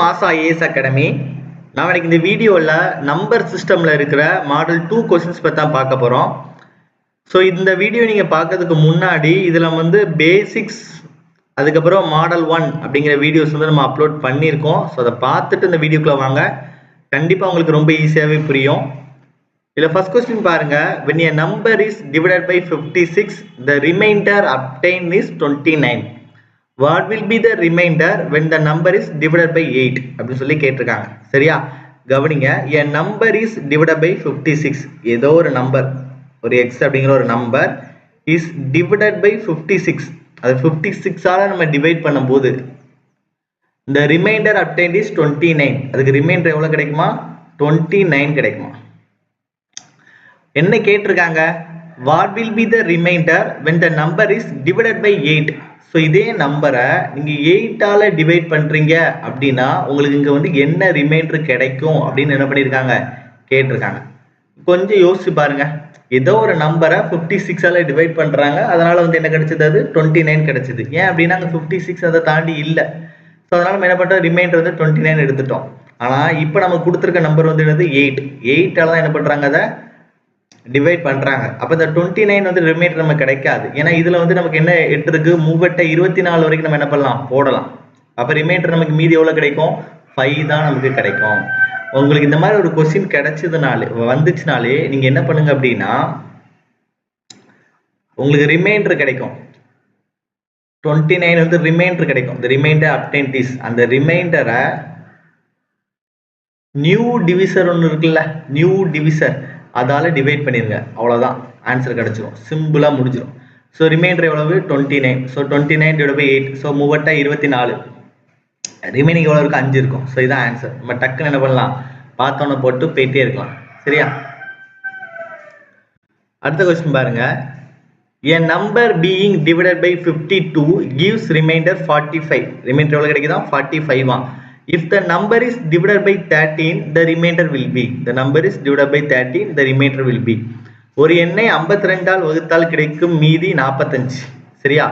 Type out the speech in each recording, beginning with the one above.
மாசா IAS academy. நான் இந்த வீடியோவில் நம்பர் சிஸ்டமில் இருக்கிற மாடல் 2 கொஸ்டின்ஸ் பற்றி தான் பார்க்க போகிறோம். ஸோ இந்த வீடியோ நீங்கள் பார்க்கறதுக்கு முன்னாடி இதில் பேசிக்ஸ், அதுக்கப்புறம் மாடல் 1 அப்படிங்கிற வீடியோஸ் நம்ம அப்லோட் பண்ணியிருக்கோம். ஸோ அதை பார்த்துட்டு இந்த வீடியோக்குள்ளே வாங்க, கண்டிப்பாக உங்களுக்கு ரொம்ப ஈஸியாகவே புரியும். இதில் ஃபர்ஸ்ட் கொஸ்டின் பாருங்க. when a number is divided by 56 the remainder obtained is 29. what will be the remainder when the number is divided by 8 அப்படின்னு சொல்லி கேட்டிருக்காங்க. சரியா, கவனிங்க. a number is divided by 56, ஏதோ ஒரு நம்பர், ஒரு x அப்படிங்கிற ஒரு நம்பர் is divided by 56, அது 56ஆல நம்ம டிவைட் பண்ணும்போது the remainder obtained is 29. அதுக்கு ரிமைண்டர் எவ்வளவு கிடைக்குமா? 29 கிடைக்குமா? என்ன கேட்டிருக்காங்க? what will be the remainder when the number is divided by 8. So இதே நம்பரை நீங்க 8ஆல டிவைட் பண்றீங்க அப்படின்னா உங்களுக்கு இங்க என்ன ரிமைண்டர் கிடைக்கும் அப்படின்னு என்ன பண்ணியிருக்காங்க, கேட்டிருக்காங்க. கொஞ்சம் யோசிச்சு பாருங்க. ஏதோ ஒரு நம்பரை 56ஆல டிவைட் பண்றாங்க, அதனால என்ன கிடைச்சது? அது 29 கிடைச்சது. ஏன் அப்படின்னா 56 அதை தாண்டி இல்லை. ஸோ அதனால நம்ம என்ன பண்றோம், ரிமைண்டர் 29 எடுத்துட்டோம். ஆனா இப்போ நம்ம கொடுத்துருக்க நம்பர் என்னது? 8. 8ஆல தான் என்ன பண்றாங்க, அதை டிவைட் பண்றாங்க. அப்ப இந்த 29 ரிமைண்டர் நமக்கு கிடைக்காது. ஏன்னா இதுல நமக்கு என்ன 8 இருக்கு, 24 வரைக்கும் நம்ம என்ன பண்ணலாம், போடலாம். அப்ப ரிமைண்டர் நமக்கு மீதி எவ்வளவு கிடைக்கும்? 5 தான் நமக்கு கிடைக்கும். உங்களுக்கு இந்த மாதிரி ஒரு கொஸ்டின் வந்துச்சுனாலே நீங்க என்ன பண்ணுங்க அப்படின்னா, உங்களுக்கு ரிமைண்டர் கிடைக்கும் 29 ரிமைண்டர் கிடைக்கும். இந்த ரிமைண்டர் obtained is, அந்த ரிமைண்டரை நியூ டிவிசர் ஒன்று இருக்குல்ல, நியூ டிவிசர், அதால டிவைட் பண்ணிருங்க. அவ்வளவுதான், ஆன்சர் கிடைச்சிடும். சிம்பிளா முடிஞ்சிடும். ஸோ ரிமைண்டர் எவ்வளவு? 29. So 29 divide by 8. So 24. Remaining எவ்வளவு இருக்கு? 5 இருக்கும். ஸோ இதான் ஆன்சர். நம்ம டக்குன்னு என்ன பண்ணலாம், பார்த்தோன்னு போட்டு போயிட்டே இருக்கலாம். சரியா, அடுத்த கொஸ்டின் பாருங்க. a number being divided by 52 gives remainder 45. Reminder எவ்வளவு கிடைக்குதா? 45. If the number is divided by 13, the remainder will be. The number is divided by 13, the remainder will be. ஒரு எண்ணை 52ஆல் வகுத்தால் கிடைக்கும் மீதி 45. சரியா,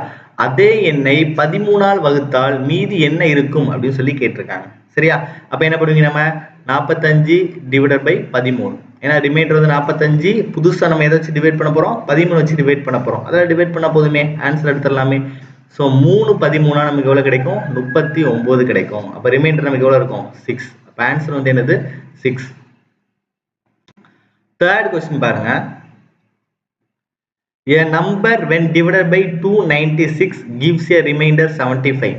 அதே எண்ணை 13ஆல் வகுத்தால் மீதி என்ன இருக்கும் அப்படின்னு சொல்லி கேட்டிருக்காங்க. சரியா, அப்ப என்ன பண்ணுவீங்க, நம்ம 45 டிவைடட் பை 13. ஏன்னா ரிமைண்டர் 45, புதுசா நம்ம எதை வச்சு டிவைட் பண்ண போறோம்? 13 வச்சு டிவைட் பண்ண போறோம். அதாவது டிவைட் பண்ணா போதுமே, ஆன்சர் எடுத்துடலாமே. ஸோ 3 13 நமக்கு எவ்வளவு கிடைக்கும்? 39 கிடைக்கும். அப்ப ரிமைண்டர் நமக்கு எவ்வளவு இருக்கும்? 6. அப்ப ஆன்சர் என்னது? 6. தேர்ட் கொஸ்டின் பாருங்க. a number when divided by 296 gives a remainder 75.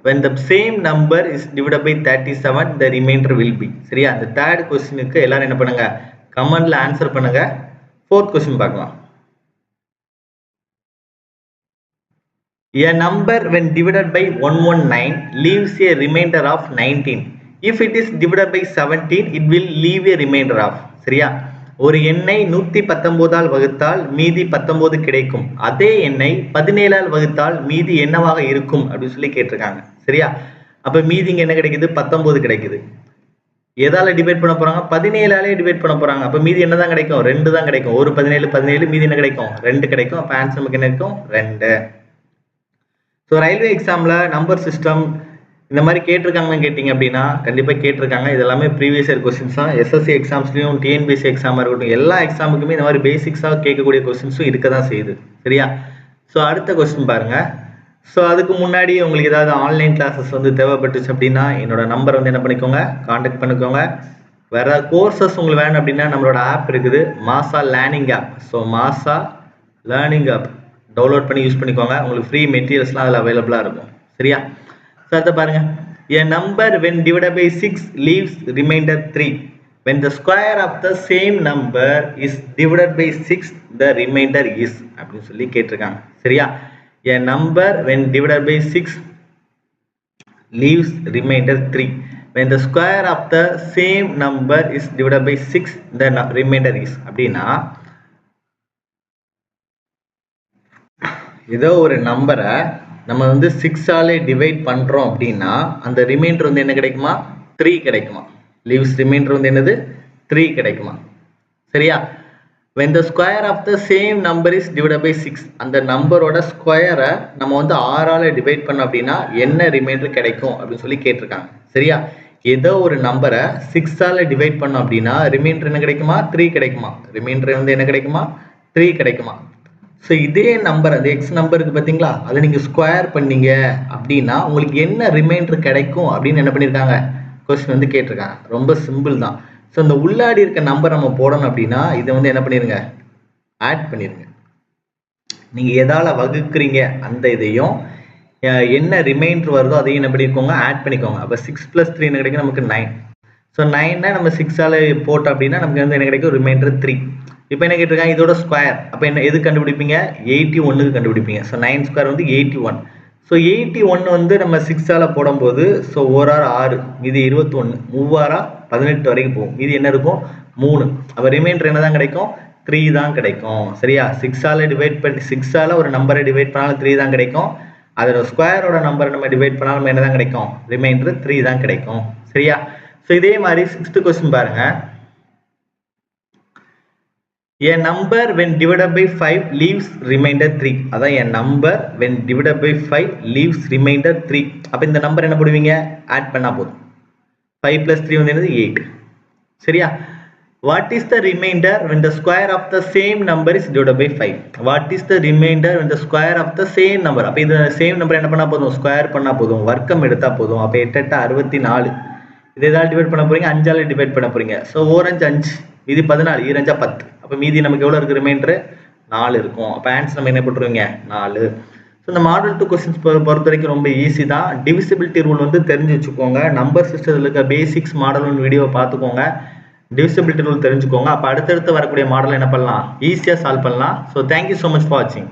when the same number is divided by 37, the remainder will be. சரியா, அந்த தேர்ட் கொஸ்டினுக்கு எல்லாரும் என்ன பண்ணுங்க, கமெண்ட்ல ஆன்சர் பண்ணுங்க. ஃபோர்த் கொஸ்டின் பார்க்கலாம். A number when divided by 119 leaves a remainder of 19. If it is divided by 17, it will leave a remainder of. சரியா, ஒரு எண்ணை 119ஆல் வகுத்தால் மீதி 19 கிடைக்கும். அதே எண்ணை 17ஆல் வகுத்தால் மீதி என்னவாக இருக்கும் அப்படின்னு சொல்லி கேட்டிருக்காங்க. சரியா, அப்ப மீதி இங்க என்ன கிடைக்குது? 19 கிடைக்குது. எதால டிவைட் பண்ண போறாங்க? 17ஆலே டிவைட் பண்ண போறாங்க. அப்ப மீதி என்னதான் கிடைக்கும்? 2 தான் கிடைக்கும். ஒரு 17 மீதி என்ன கிடைக்கும்? 2 கிடைக்கும். அப்ப ஆன்சர் நமக்கு என்ன இருக்கும்? 2. ஸோ ரயில்வே எக்ஸாமில் நம்பர் சிஸ்டம் இந்த மாதிரி கேட்டிருக்காங்கன்னு கேட்டிங்க அப்படின்னா கண்டிப்பாக கேட்டிருக்காங்க. இது எல்லாமே ப்ரீவியஸ் இயர் கொஸ்டின்ஸ் தான். எஸ்எஸ்சி எக்ஸாம்ஸ்லையும் டிஎன்பிஎஸ்சி எக்ஸாமாக இருக்கட்டும், எல்லா எக்ஸாமுக்குமே இந்த மாதிரி பேசிக்ஸாக கேட்கக்கூடிய கொஸ்டின்ஸும் இருக்க தான் செய்யுது. சரியா, ஸோ அடுத்த கொஸ்டின் பாருங்க. ஸோ அதுக்கு முன்னாடி உங்களுக்கு ஏதாவது ஆன்லைன் கிளாஸஸ் தேவைப்பட்டுச்சு அப்படின்னா என்னோட நம்பர் என்ன பண்ணிக்கோங்க, கான்டாக்ட் பண்ணிக்கோங்க. வேற கோர்சஸ் உங்களுக்கு வேணும் அப்படின்னா நம்மளோட ஆப் இருக்குது, மாசா லேர்னிங் ஆப். ஸோ மாசா லேர்னிங் ஆப் டவுன்லோட் பண்ணி யூஸ் பண்ணிக்கோங்க. உங்களுக்கு ஃப்ரீ மெட்டீரியல்ஸ்லாம் அதில் அவைலபிளாக இருக்கும். சரியா, ஸோ அதை பாருங்க. a number when divided by 6 leaves remainder 3. when the square of the same number is divided by 6, the remainder is அப்படின்னு சொல்லி கேட்டிருக்காங்க. சரியா, a number when divided by 6 leaves remainder 3. when the square of the same number is divided by 6, the remainder is. அப்படின்னா ஏதோ ஒரு நம்பரை நம்ம 6ஆலே divide பண்றோம் அப்படின்னா அந்த ரிமைண்டர் என்ன கிடைக்குமா? 3 கிடைக்குமா? லீவ்ஸ் ரிமைண்டர் என்னது? 3 கிடைக்குமா? சரியா, when the square of the same number is divided by 6, அந்த நம்பரோட ஸ்கொயரை நம்ம 6ஆல டிவைட் பண்ணோம் அப்படின்னா என்ன ரிமைண்டர் கிடைக்கும் அப்படின்னு சொல்லி கேட்டிருக்காங்க. சரியா, ஏதோ ஒரு நம்பரை 6ஆல் டிவைட் பண்ணோம் அப்படின்னா ரிமைண்டர் என்ன கிடைக்குமா? 3 கிடைக்குமா? ரிமைண்டர் வந்து என்ன கிடைக்குமா? 3 கிடைக்குமா? ஸோ இதே நம்பர் அந்த எக்ஸ் நம்பருக்கு பார்த்தீங்களா, அதை நீங்கள் ஸ்கொயர் பண்ணீங்க அப்படின்னா உங்களுக்கு என்ன ரிமைண்டர் கிடைக்கும் அப்படின்னு என்ன பண்ணியிருக்காங்க, கொஸ்டின் வந்து கேட்டிருக்காங்க. ரொம்ப சிம்பிள் தான். ஸோ இந்த உள்ளாடி இருக்க நம்பர் நம்ம போடணும் அப்படின்னா இதை வந்து என்ன பண்ணிருங்க, ஆட் பண்ணிருங்க. நீங்கள் எதால வகுக்கிறீங்க அந்த இதையும் என்ன ரிமைண்டர் வருதோ அதையும் என்ன பண்ணிக்கோங்க, ஆட் பண்ணிக்கோங்க. அப்போ 6 + 3 என்ன கிடைக்கும் நமக்கு 9. ஸோ 9 நம்ம 6ஆல் போட்டோம் அப்படின்னா நமக்கு வந்து என்ன கிடைக்கும், ரிமைண்டர் 3. இப்போ என்ன கேட்டிருக்காங்க, இதோட ஸ்கொயர். அப்போ என்ன எது கண்டுபிடிப்பீங்க, 81க்கு கண்டுபிடிப்பீங்க. ஸோ 9 ஸ்கொயர் வந்து 81. ஸோ 81 வந்து நம்ம 6ஆல் போடும்போது ஸோ 1 6 இது 21, 3 18 வரைக்கும் போகும். இது என்ன இருக்கும், 3. அப்போ ரிமைண்டர் என்ன தான் கிடைக்கும், 3 தான் கிடைக்கும். சரியா? 6ஆல் டிவைட் பண்ணி 6ஆல் ஒரு நம்பரை டிவைட் பண்ணாலும் 3 தான் கிடைக்கும். அதோட ஸ்கொயரோட நம்பரை நம்ம டிவைட் பண்ணாலும் நம்ம என்ன தான் கிடைக்கும், ரிமைண்டர் 3 தான் கிடைக்கும். சரியா? ஸோ இதே மாதிரி 6th கொஸ்டின் பாருங்க. A number when divided by 5 leaves remainder 3. அதான் a number when divided by 5 leaves remainder 3. அப்ப இந்த நம்பர் என்ன பண்ணுவீங்க, ஆட் பண்ணா போதும். 5 + 3 வந்து என்னது 8. சரியா? What is the remainder when the square of the same number is divided by 5? What is the remainder when the square of the same number? அப்ப இந்த சேம் நம்பர் என்ன பண்ணா போதும், ஸ்கொயர் பண்ணா போதும், வர்க்கம் எடுத்தா போதும். அப்ப 8 8 64. இதை எதாவது டிவைட் பண்ண போறீங்க, 5ஆல் டிவைட் பண்ண போறீங்க. ஸோ 4 5 5, இது 14, 2 5 10. அப்போ மீதி நமக்கு எவ்வளோ இருக்குது, ரிமைண்டர் 4 இருக்கும். அப்போ ஆன்சர் நம்ம என்ன போட்டுருவீங்க, 4. ஸோ இந்த மாடல் 2 கொஸ்டின்ஸ் பொறுத்த வரைக்கும் ரொம்ப ஈஸி தான். டிவிசிபிலிட்டி ரூல் வந்து தெரிஞ்சு வச்சுக்கோங்க. நம்பர் சிஸ்டத்தில் இருக்க பேசிக்ஸ் மாடல் 1 வீடியோவை பார்த்துக்கோங்க. டிவிசிபிலிட்டி ரூல் தெரிஞ்சுக்கோங்க. அப்போ அடுத்தடுத்து வரக்கூடிய மாடல் என்ன பண்ணலாம், ஈஸியாக சால்வ் பண்ணலாம். So thank you so much for வாட்சிங்.